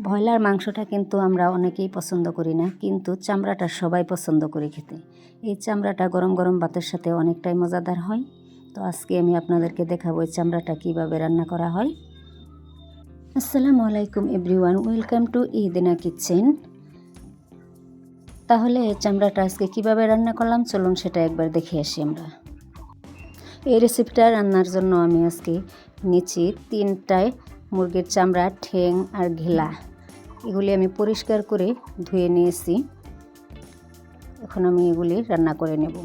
Broiler মাংসটা কিন্তু আমরা অনেকেই পছন্দ করি না, কিন্তু চামড়াটা সবাই পছন্দ করে খেতে। এই চামড়াটা গরম গরম ভাতের সাথে অনেকটাই মজাদার হয়। তো আজকে আমি আপনাদেরকে দেখাবো এই চামড়াটা কীভাবে রান্না করা হয়। আসসালামু আলাইকুম এভরিওয়ান, ওয়েলকাম টু ইদিনা কিচেন। তাহলে চামড়াটা আজকে কীভাবে রান্না করলাম চলুন সেটা একবার দেখে আসি আমরা। এই রেসিপিটা রান্নার জন্য আমি আজকে নিচ্ছি 3টায় মুরগির চামড়া, ঠ্যাং আর ঘিলা। এগুলি আমি পরিষ্কার করে ধুয়ে নিয়েছি। এখন আমি এগুলি রান্না করে নেব।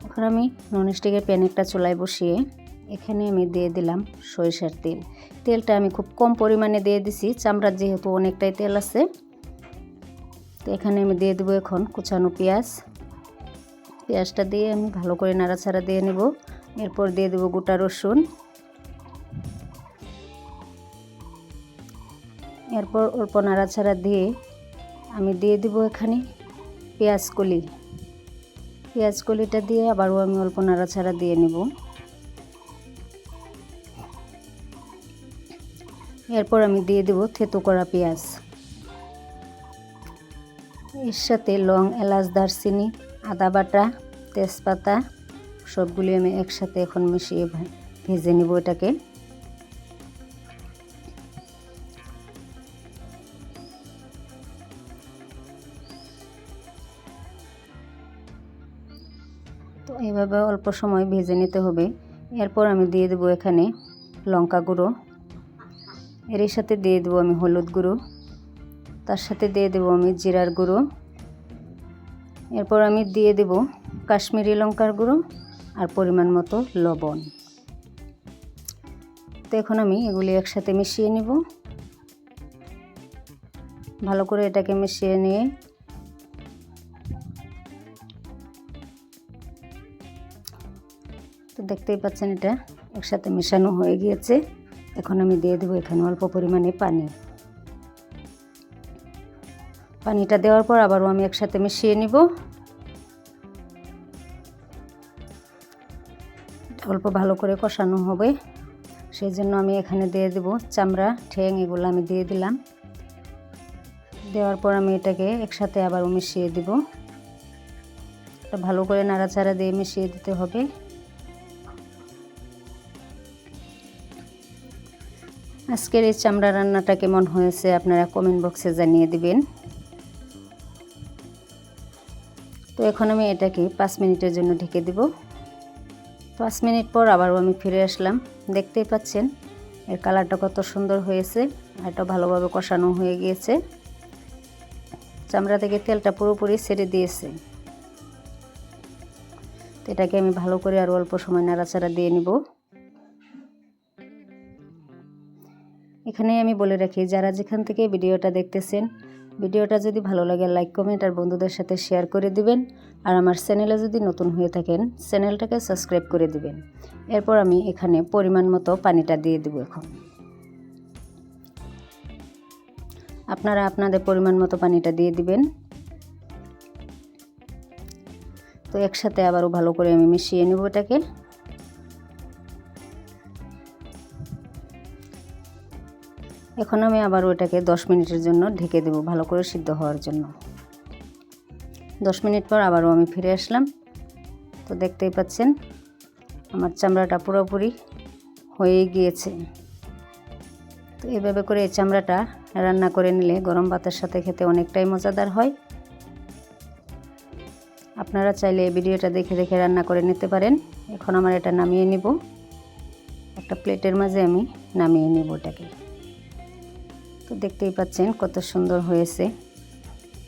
এখন আমি ননস্টিকের প্যান একটা চুলায় বসিয়ে এখানে আমি দিয়ে দিলাম সরিষার তেল। তেলটা আমি খুব কম পরিমাণে দিয়ে দিছি, চামড়ার যেহেতু অনেকটাই তেল আছে। তো এখানে আমি দিয়ে দেবো এখন কুচানো পেঁয়াজ। পেঁয়াজটা দিয়ে আমি ভালো করে নাড়াচাড়া দিয়ে নেব। এরপর দিয়ে দেবো গোটা রসুন। এরপর অল্প নাড়াচাড়া দিয়ে আমি দিয়ে দেব এখানে পেঁয়াজ কলি। পেঁয়াজ কলিটা দিয়ে আবারও আমি অল্প নাড়াচাড়া দিয়ে নেব। এরপর আমি দিয়ে দেব থেতো করা পেঁয়াজ। এর সাথে লং, এলাচ, দারচিনি, আদা বাটা, তেজপাতা সবগুলি আমি একসাথে এখন মিশিয়ে ভেজে নেব এটাকে। তো এইভাবে অল্প সময় ভেজে নিতে হবে। এরপর আমি দিয়ে দেবো এখানে লঙ্কা গুঁড়ো, এর সাথে দিয়ে দেবো আমি হলুদ গুঁড়ো, তার সাথে দিয়ে দেবো আমি জিরার গুঁড়ো। এরপর আমি দিয়ে দেব কাশ্মীরি লঙ্কার গুঁড়ো আর পরিমাণ মতো লবণ। তো এখন আমি এগুলি একসাথে মিশিয়ে নেব। ভালো করে এটাকে মিশিয়ে নিয়ে তো দেখতেই পাচ্ছেন এটা একসাথে মেশানো হয়ে গিয়েছে। এখন আমি দিয়ে দেবো এখানে অল্প পরিমাণে পানি। পানিটা দেওয়ার পর আবারও আমি একসাথে মিশিয়ে নিব। অল্প ভালো করে কষানো হবে, সেই জন্য আমি এখানে দিয়ে দেব চামড়া, ঠ্যাং, এগুলো আমি দিয়ে দিলাম। দেওয়ার পর আমি এটাকে একসাথে আবারও মিশিয়ে দেব। এটা ভালো করে নাড়াচাড়া দিয়ে মিশিয়ে দিতে হবে। আজকের এই চামড়া রান্নাটা কেমন হয়েছে আপনারা কমেন্ট বক্সে জানিয়ে দিবেন। তো এখন আমি এটাকে 5 মিনিটের জন্য ঢেকে দেব। 5 মিনিট পর আবারও আমি ফিরে আসলাম। দেখতেই পাচ্ছেন এর কালারটা কত সুন্দর হয়েছে, এটা ভালোভাবে কষানো হয়ে গিয়েছে। চামড়া থেকে তেলটা পুরোপুরি ছেড়ে দিয়েছে। তো এটাকে আমি ভালো করে আরও অল্প সময় নাড়াচাড়া দিয়ে নিব। এখানে আমি বলে রাখি, যারা যেখান থেকে ভিডিওটা দেখতেছেন, ভিডিওটা যদি ভালো লাগে লাইক, কমেন্ট আর বন্ধুদের সাথে শেয়ার করে দিবেন। আর আমার চ্যানেলে যদি নতুন হয়ে থাকেন চ্যানেলটাকে সাবস্ক্রাইব করে দিবেন। এরপর আমি এখানে পরিমাণ মতো পানিটা দিয়ে দেব। এখন আপনারা আপনাদের পরিমাণ মতো পানিটা দিয়ে দিবেন। তো একসাথে আবারও ভালো করে আমি মিশিয়ে নেব এটাকে। এখন আমি আবার ওটাকে 10 মিনিটের জন্য ঢেকে দেব, ভালো করে সিদ্ধ হওয়ার জন্য। 10 মিনিট পর আবারও আমি ফিরে আসলাম। তো দেখতেই পাচ্ছেন আমার চামড়াটা পুরোপুরি হয়ে গিয়েছে। তো এভাবে করে এই চামড়াটা রান্না করে নিলে গরম ভাতের সাথে খেতে অনেকটাই মজাদার হয়। আপনারা চাইলে এই ভিডিওটা দেখে দেখে রান্না করে নিতে পারেন। এখন আমার এটা নামিয়ে নিব, একটা প্লেটের মাঝে আমি নামিয়ে নিব এটাকে। তো দেখতেই পাচ্ছেন কত সুন্দর হয়েছে,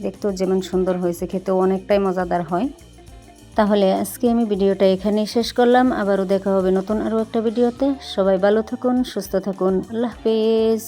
দেখতেও যেমন সুন্দর হয়েছে খেতেও অনেকটাই মজাদার হয়। তাহলে আজকে আমি ভিডিওটা এখানেই শেষ করলাম। আবারও দেখা হবে নতুন আরও একটা ভিডিওতে। সবাই ভালো থাকুন, সুস্থ থাকুন। আল্লাহ হাফেজ।